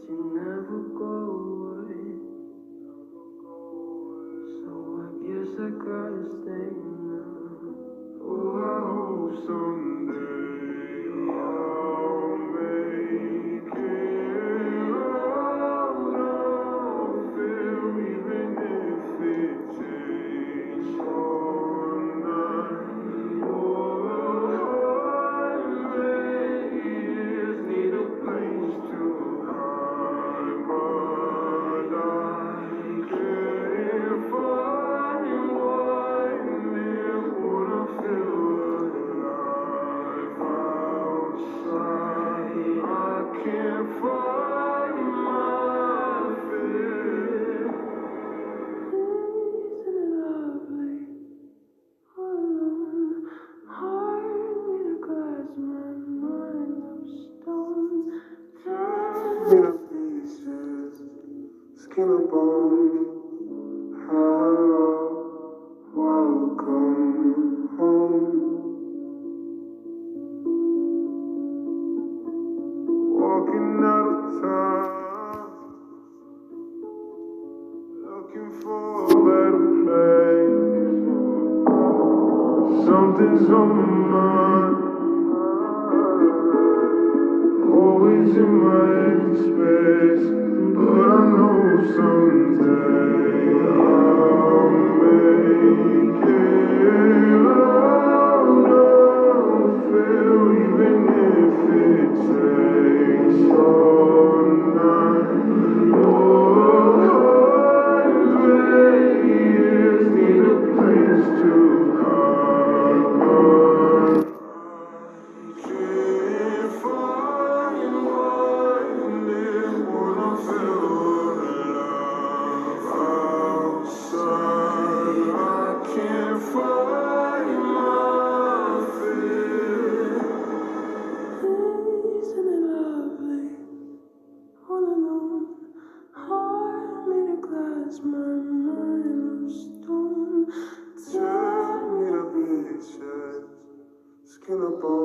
you never go away. So I guess I gotta stay now. Oh, I hope someday I'll make it out of here, even if it takes all night. Oh, 100 years need a place to hide, but I can't find one near what I feel alive outside. I can't find my fear. Isn't it lovely? All alone, heart made of glass, my mind of stone. Made of pieces, skin and bone. Hello, welcome home. Walking out of time, looking for a better place. Something's on my mind, always in my empty space. But I know someday I'll make it out of here, even if it takes all night. Oh, 100 years need a place to hide, but I can't find one near what I feel alive outside. I can't find my fear. Isn't it lovely? All alone, heart made of glass, my mind of stone. Tear me to pieces, skin and bone.